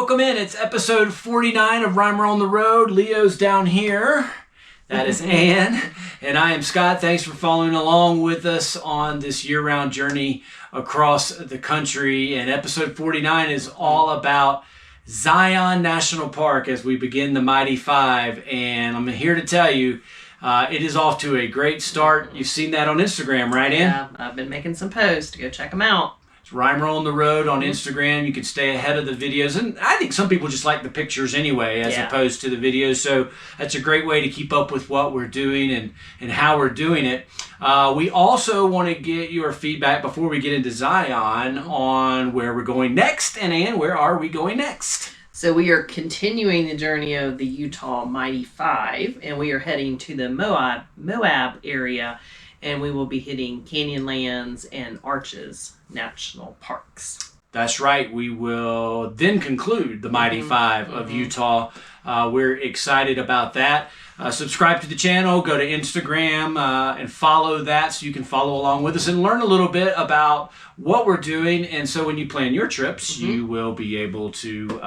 welcome in. It's episode 49 of Rhymer on the Road. Leo's down here. That is Ann. And I am Scott. Thanks for following along with us on this year-round journey across the country. And episode 49 is all about Zion National Park as we begin the Mighty Five. And I'm here to tell you, it is off to a great start. You've seen that on Instagram, right, Ann? Yeah, I've been making some posts. Go check them out. It's Rhymer on the Road on Instagram. You can stay ahead of the videos. And I think some people just like the pictures anyway as opposed to the videos. So that's a great way to keep up with what we're doing and how we're doing it. We also want to get your feedback before we get into Zion on where we're going next. And Ann, where are we going next? So we are continuing the journey of the Utah Mighty Five, and we are heading to the Moab area, and we will be hitting Canyonlands and Arches National Parks. That's right. We will then conclude the Mighty Five of Utah. We're excited about that. Subscribe to the channel, go to Instagram and follow that so you can follow along with us and learn a little bit about what we're doing. And so when you plan your trips, you will be able to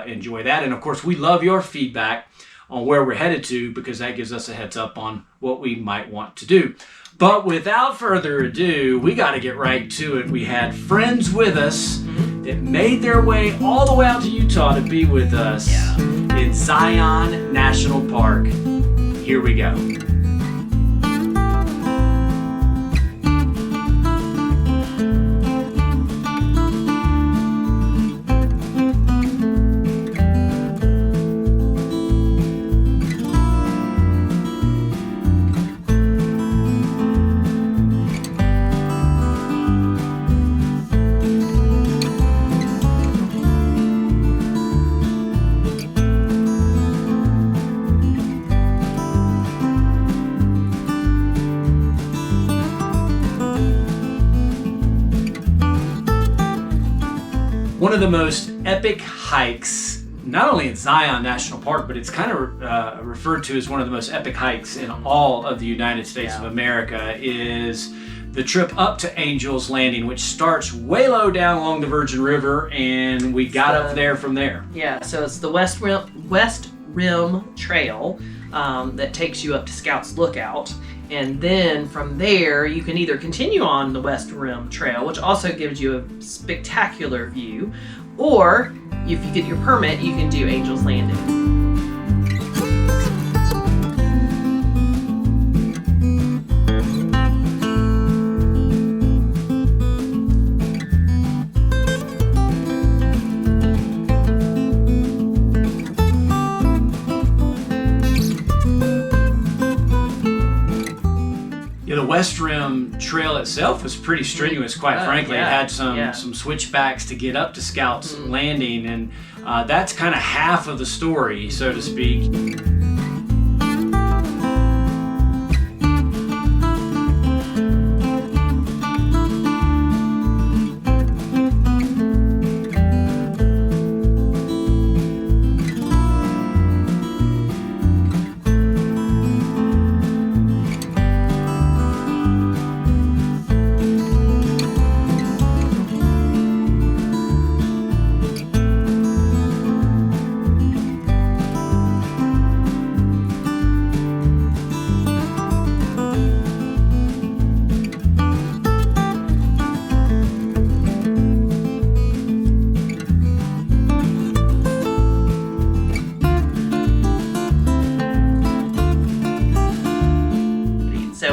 enjoy that. And of course, we love your feedback on where we're headed to because that gives us a heads up on what we might want to do. But without further ado, we got to get right to it. We had friends with us that made their way all the way out to Utah to be with us in Zion National Park. Here we go. One of the most epic hikes, not only in Zion National Park, but it's kind of referred to as one of the most epic hikes in all of the United States of America, is the trip up to Angel's Landing, which starts way low down along the Virgin River, and we got up there from there. Yeah, so it's the West Rim Trail that takes you up to Scouts Lookout. And then from there, you can either continue on the West Rim Trail, which also gives you a spectacular view, or if you get your permit, you can do Angel's Landing. The West Rim Trail itself was pretty strenuous, quite frankly. It had some switchbacks to get up to Scouts Landing, and that's kind of half of the story, so to speak.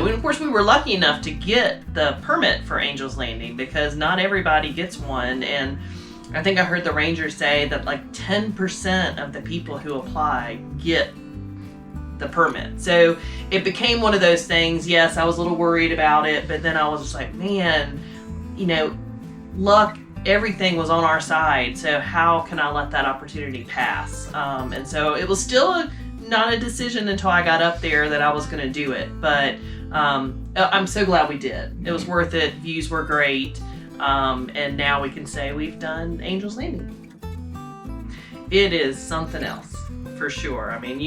Of course, we were lucky enough to get the permit for Angel's Landing because not everybody gets one, and I think I heard the ranger say that like 10% of the people who apply get the permit. So it became one of those things. Yes, I was a little worried about it, but then I was just like, man, luck, everything was on our side, so how can I let that opportunity pass? And so it was still not a decision until I got up there that I was going to do it, but I'm so glad we did. It was worth it. Views were great. And now we can say we've done Angel's Landing. It is something else, for sure. I mean,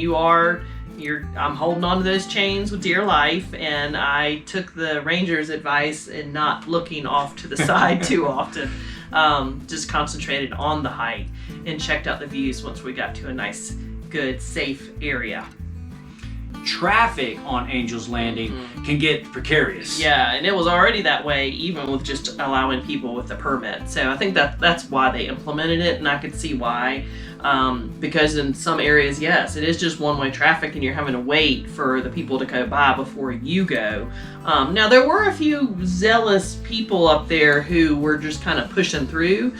I'm holding on to those chains with dear life, and I took the ranger's advice in not looking off to the side too often. just concentrated on the hike and checked out the views once we got to a nice, good, safe area. Traffic on Angel's Landing can get precarious. Yeah, and it was already that way even with just allowing people with the permit. So I think that's why they implemented it, and I could see why. Because in some areas, yes, it is just one-way traffic and you're having to wait for the people to go by before you go. Now, there were a few zealous people up there who were just kind of pushing through.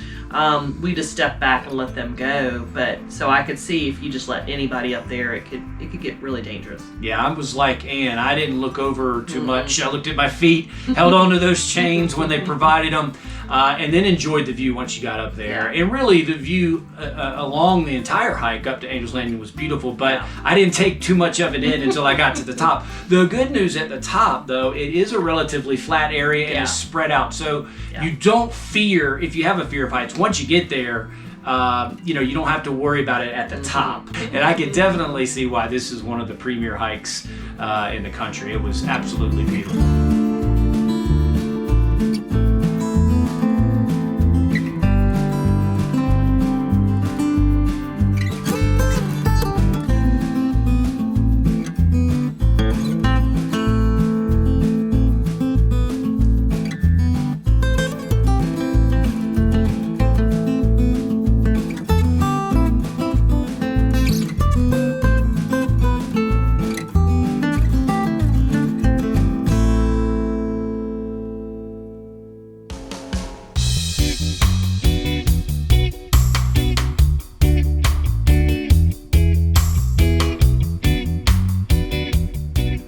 We just stepped back and let them go. But so I could see if you just let anybody up there, it could get really dangerous. Yeah, I was like Ann. I didn't look over too much. I looked at my feet, held on to those chains when they provided them, and then enjoyed the view once you got up there. Yeah. And really, the view along the entire hike up to Angel's Landing was beautiful, but I didn't take too much of it in until I got to the top. The good news at the top, though, it is a relatively flat area and is spread out, so you don't fear, if you have a fear of heights, once you get there, you don't have to worry about it at the top. And I can definitely see why this is one of the premier hikes in the country. It was absolutely beautiful.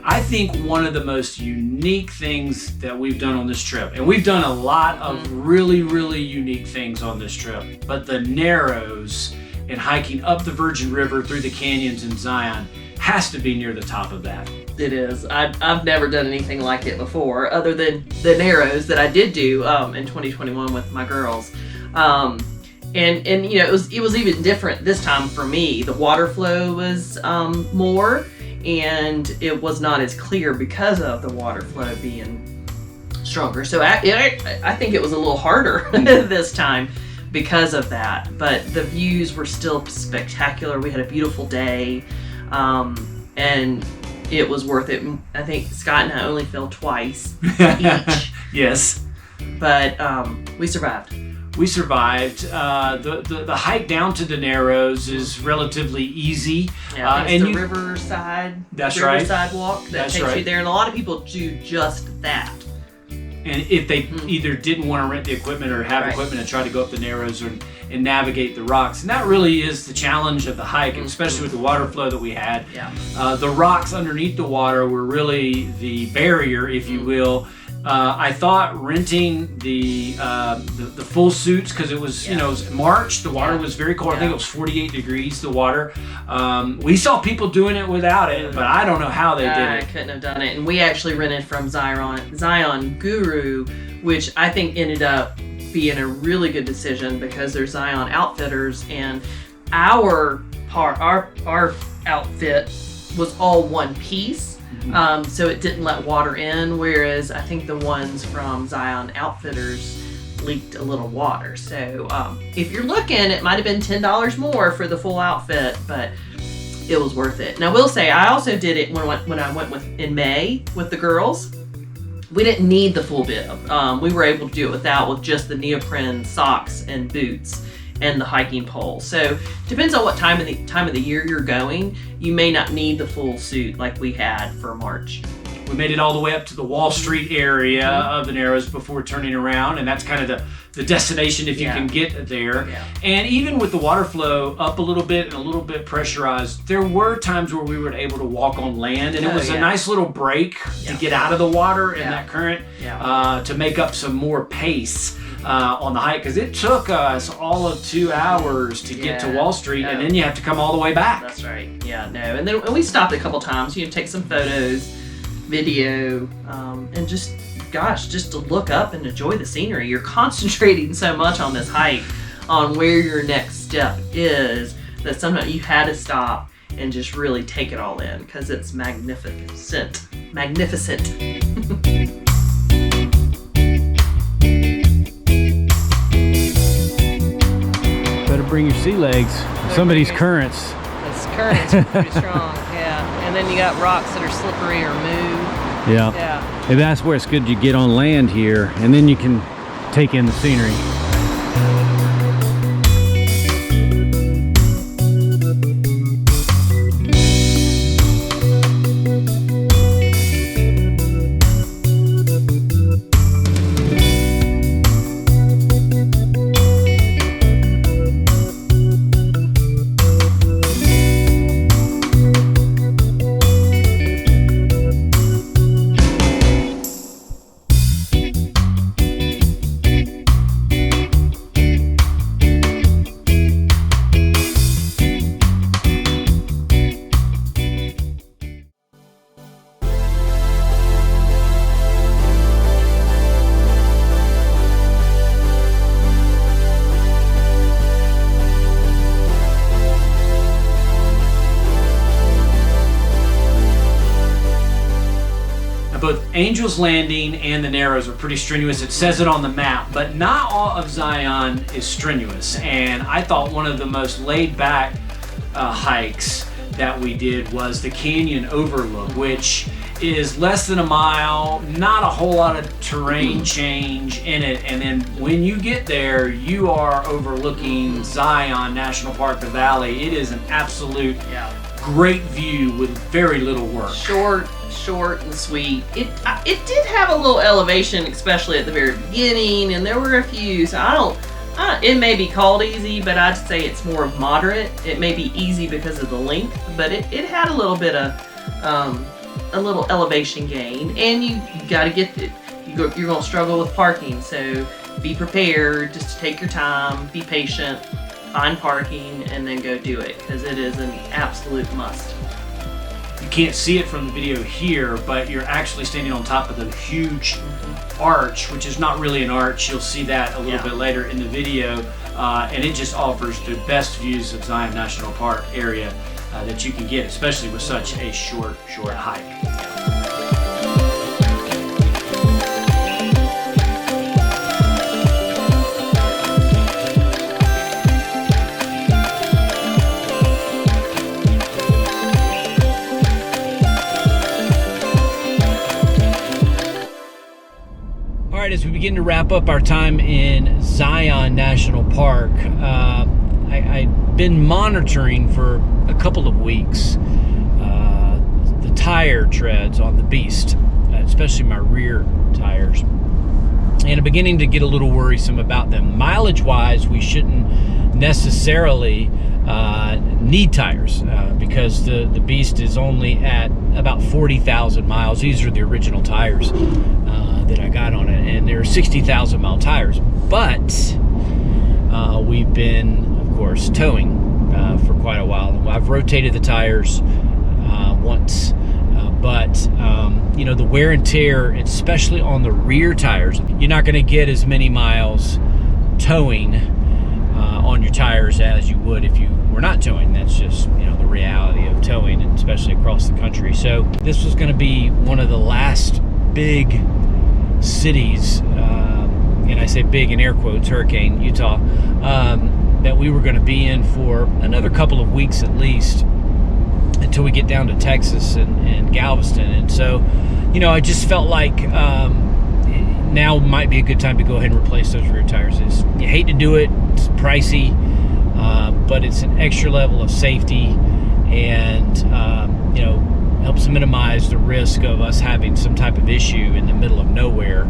I think one of the most unique things that we've done on this trip, and we've done a lot of really, really unique things on this trip, but the Narrows and hiking up the Virgin River through the canyons in Zion has to be near the top of that. It is. I've never done anything like it before, other than the Narrows that I did do in 2021 with my girls. And it was even different this time for me. The water flow was more, and it was not as clear because of the water flow being stronger. So I think it was a little harder this time because of that. But the views were still spectacular. We had a beautiful day, and it was worth it. I think Scott and I only fell twice each. Yes. But we survived. We survived. The hike down to the Narrows is relatively easy. Yeah, it's the Riverside. That's Riverside walk that That's takes right. you there, and a lot of people do just that. And if they either didn't want to rent the equipment or have equipment and try to go up the Narrows and navigate the rocks. And that really is the challenge of the hike, especially with the water flow that we had. Yeah. The rocks underneath the water were really the barrier, if you will. I thought renting the full suits, because it was it was March. The water was very cold. I think it was 48 degrees. The water. We saw people doing it without it, but I don't know how they did I it. couldn't have done it. And we actually rented from Zion Guru, which I think ended up being a really good decision because they're Zion outfitters, and our outfit was all one piece. So it didn't let water in, whereas I think the ones from Zion Outfitters leaked a little water. So if you're looking, it might have been $10 more for the full outfit, but it was worth it. And I will say, I also did it when I went in May with the girls. We didn't need the full bib. We were able to do it with just the neoprene socks and boots and the hiking pole. So depends on what time of the year you're going. You may not need the full suit like we had for March. We made it all the way up to the Wall Street area of the Narrows before turning around, and that's kind of the destination if you can get there. Yeah. And even with the water flow up a little bit and a little bit pressurized, there were times where we were able to walk on land, and it was a nice little break to get out of the water and that current to make up some more pace on the hike, because it took us all of 2 hours to get to Wall Street, and then you have to come all the way back. That's right. Yeah, no. And then we stopped a couple times, take some photos, video, and just to look up and enjoy the scenery. You're concentrating so much on this hike on where your next step is that sometimes you had to stop and just really take it all in, because it's magnificent. bring your sea legs. Some of these currents. This current's pretty strong, yeah. And then you got rocks that are slippery or move. Yeah. Yeah. And that's where it's good you get on land here, and then you can take in the scenery. Both Angel's Landing and the Narrows are pretty strenuous. It says it on the map, but not all of Zion is strenuous. And I thought one of the most laid back hikes that we did was the Canyon Overlook, which is less than a mile, not a whole lot of terrain change in it. And then when you get there, you are overlooking Zion National Park, the valley. It is an absolute great view with very little work. Short and sweet. It did have a little elevation, especially at the very beginning, and there were a few. So it may be called easy, but I'd say it's more moderate. It may be easy because of the length, but it had a little bit of a little elevation gain, and you got to get it. You're going to struggle with parking, so be prepared. Just take your time, be patient, find parking, and then go do it, because it is an absolute must. You can't see it from the video here, but you're actually standing on top of the huge arch, which is not really an arch. You'll see that a little bit later in the video, and it just offers the best views of Zion National Park area that you can get, especially with such a short hike. All right, as we begin to wrap up our time in Zion National Park, I've been monitoring for a couple of weeks the tire treads on the Beast, especially my rear tires, and I'm beginning to get a little worrisome about them. Mileage-wise, we shouldn't necessarily need tires because the Beast is only at about 40,000 miles. These are the original tires that I got on it, and they're 60,000 mile tires, but we've been, of course, towing for quite a while. I've rotated the tires once, but you know, the wear and tear, especially on the rear tires, you're not going to get as many miles towing on your tires as you would if you were not towing. That's just, you know, the reality of towing, and especially across the country. So this was going to be one of the last big cities, and I say big in air quotes, Hurricane, Utah, that we were going to be in for another couple of weeks at least, until we get down to Texas and Galveston. And so, you know, I just felt like now might be a good time to go ahead and replace those rear tires. You hate to do it, it's pricey, but it's an extra level of safety, and you know, helps minimize the risk of us having some type of issue in the middle of nowhere,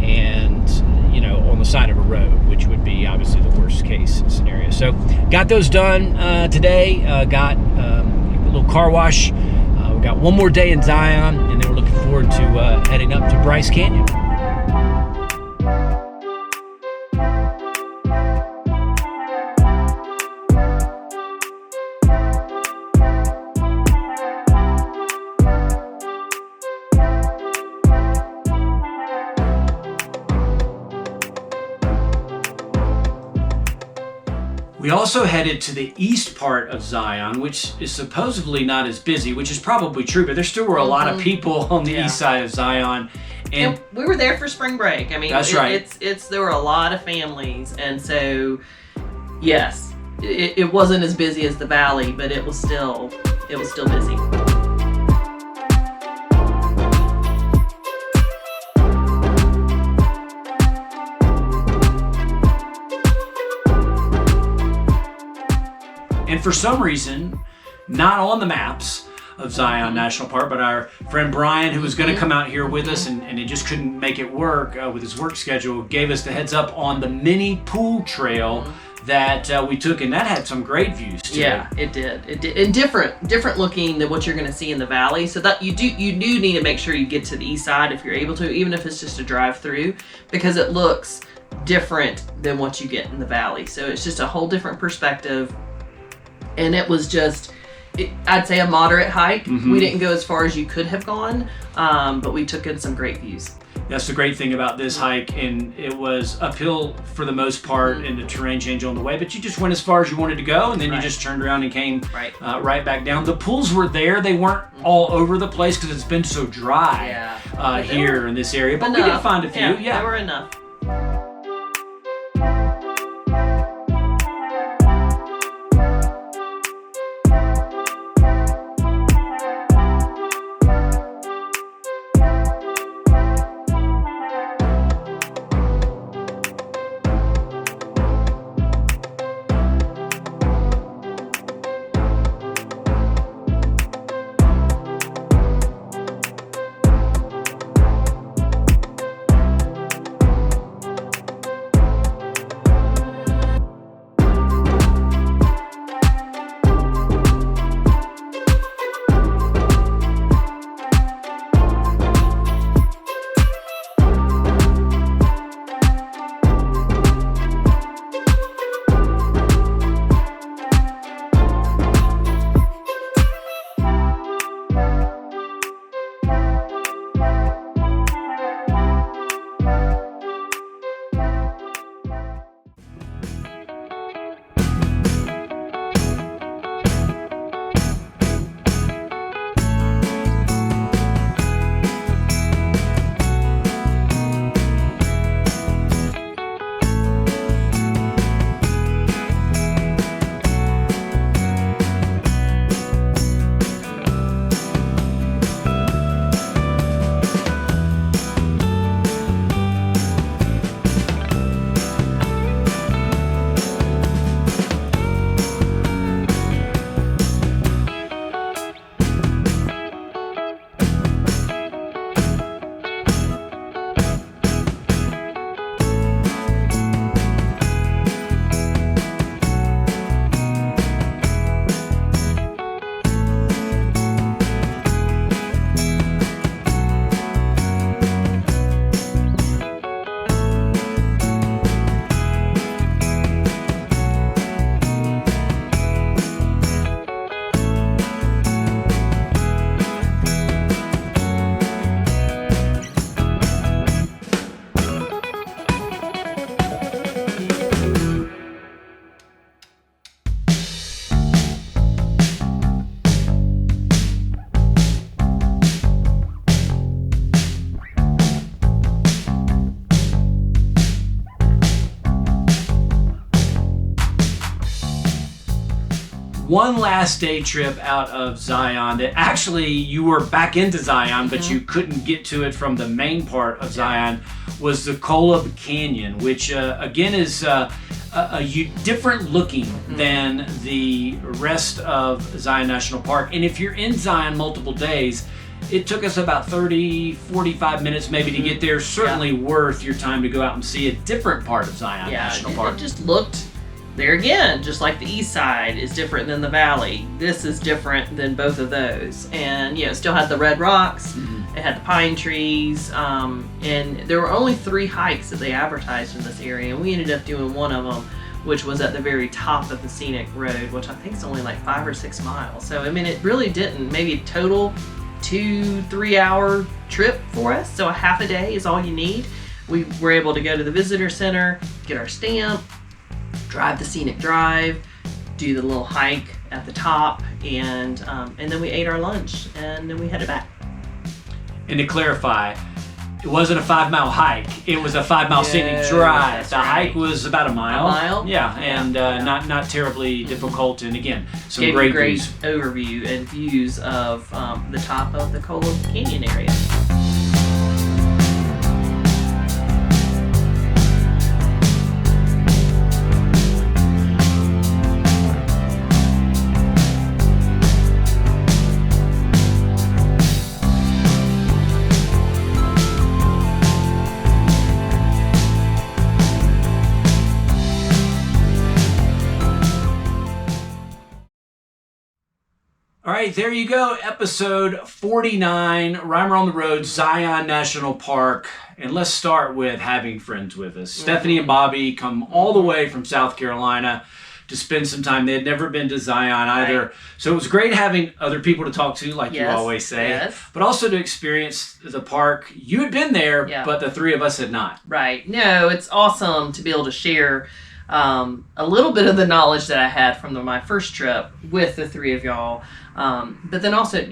and you know, on the side of a road, which would be obviously the worst case scenario. So got those done today. Got a little car wash. We got one more day in Zion, and then we're looking forward to heading up to Bryce Canyon. We also headed to the east part of Zion, which is supposedly not as busy, which is probably true, but there still were a lot of people on the east side of Zion. And we were there for spring break. I mean, that's right. There were a lot of families, and so yes, it wasn't as busy as the valley, but it was still busy. And for some reason, not on the maps of Zion National Park, but our friend Brian, who was going to come out here with us and he just couldn't make it work with his work schedule, gave us the heads up on the mini pool trail that we took, and that had some great views too. Yeah, it did. And different looking than what you're going to see in the valley. So that you do need to make sure you get to the east side if you're able to, even if it's just a drive through, because it looks different than what you get in the valley. So it's just a whole different perspective. And it was just, I'd say, a moderate hike. We didn't go as far as you could have gone, but we took in some great views. That's the great thing about this hike, and it was uphill for the most part, and the terrain changed on the way, but you just went as far as you wanted to go, and then you just turned around and came right back down. The pools were there. They weren't all over the place because it's been so dry here in this area, but we did find a few. Yeah, there were enough. one last day trip out of Zion that actually you were back into Zion, but you couldn't get to it from the main part of Zion, was the Kolob Canyon, which again is different looking than the rest of Zion National Park. And if you're in Zion multiple days, it took us about 30-45 minutes maybe to get there. Certainly worth your time to go out and see a different part of Zion National Park. It just looked, there again, just like the east side is different than the valley. This is different than both of those. And it still had the red rocks, it had the pine trees, and there were only 3 hikes that they advertised in this area, and we ended up doing one of them, which was at the very top of the scenic road, which I think is only like 5 or 6 miles. So I mean, it really didn't, maybe total 2-3 hour trip for us, so a half a day is all you need. We were able to go to the visitor center, get our stamp, drive the scenic drive, do the little hike at the top, and then we ate our lunch, and then we headed back. And to clarify, It wasn't a 5-mile hike. It was a 5-mile scenic drive. The hike was about a mile. A mile? Yeah, and not terribly difficult. And again, some Gave great you a great views. overview and views of the top of the Kolob Canyon area. All right, there you go. Episode 49, Reimer on the Road, Zion National Park. And let's start with having friends with us. Stephanie and Bobby come all the way from South Carolina to spend some time. They had never been to Zion either. Right. So it was great having other people to talk to, like you always say. Yes. But also to experience the park. You had been there, Yeah. but the three of us had not. Right. No, it's awesome to be able to share a little bit of the knowledge that I had from my first trip with the three of y'all. But then also,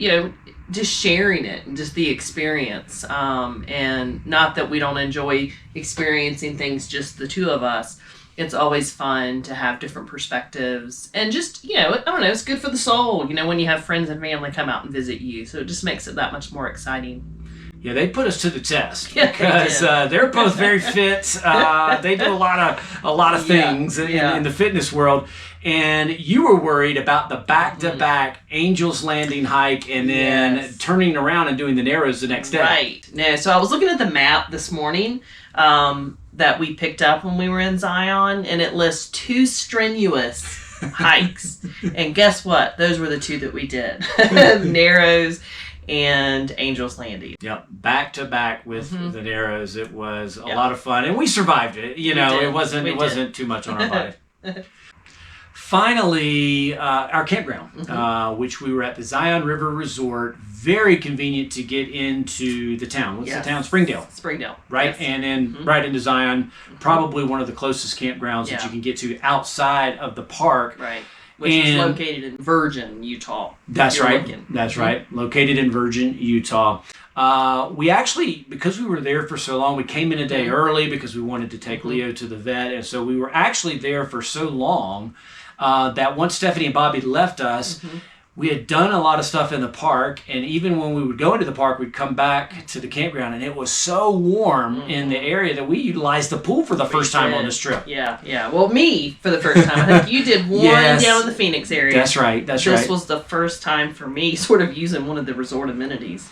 just sharing it and just the experience. And not that we don't enjoy experiencing things, just the two of us. It's always fun to have different perspectives and just, I don't know, it's good for the soul, when you have friends and family come out and visit you. So it just makes it that much more exciting. Yeah, they put us to the test Yeah, because they're both very fit. They do a lot of things in the fitness world, and you were worried about the back-to-back Angels Landing hike and then turning around and doing the Narrows the next day. Right. No, so I was looking at the map this morning that we picked up when we were in Zion, and it lists 2 strenuous hikes, and guess what? Those were the 2 that we did: Narrows and Angels Landing. Yep, back to back with the Narrows. It was a lot of fun, and we survived it. It wasn't too much on our body. Finally, our campground, which we were at the Zion River Resort. Very convenient to get into the town. What's the town? Springdale. Springdale. Right, Yes. and then right into Zion. Probably one of the closest campgrounds that you can get to outside of the park. Right. Which is located in Virgin, Utah. That's right. Looking. That's right. Located in Virgin, Utah. We actually, because we were there for so long, we came in a day early because we wanted to take Leo to the vet. And so we were actually there for so long that once Stephanie and Bobby left us, we had done a lot of stuff in the park. And even when we would go into the park, we'd come back to the campground. And it was so warm in the area that we utilized the pool for the first time on this trip. Yeah. Well, me for the first time. I think you did one down in the Phoenix area. That's right. This was the first time for me sort of using one of the resort amenities.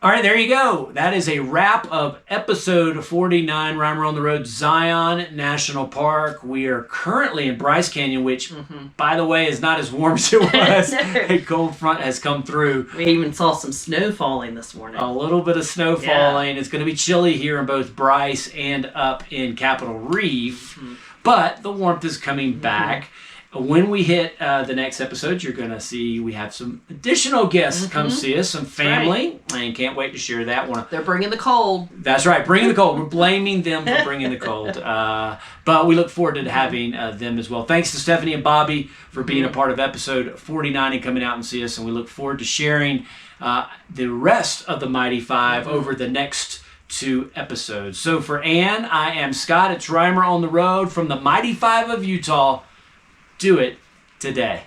All right, there you go. That is a wrap of episode 49, Reimer on the Road, Zion National Park. We are currently in Bryce Canyon, which, by the way, is not as warm as it was. A cold front has come through. We even saw some snow falling this morning. A little bit of snow falling. It's going to be chilly here in both Bryce and up in Capitol Reef, but the warmth is coming back. When we hit the next episode, you're going to see we have some additional guests come see us, some family, and can't wait to share that one. They're bringing the cold. That's right, bringing the cold. We're blaming them for bringing the cold. But we look forward to having them as well. Thanks to Stephanie and Bobby for being a part of episode 49 and coming out and see us. And we look forward to sharing the rest of the Mighty Five over the next 2 episodes. So for Ann, I am Scott. It's Reimer on the Road from the Mighty Five of Utah. Do it today.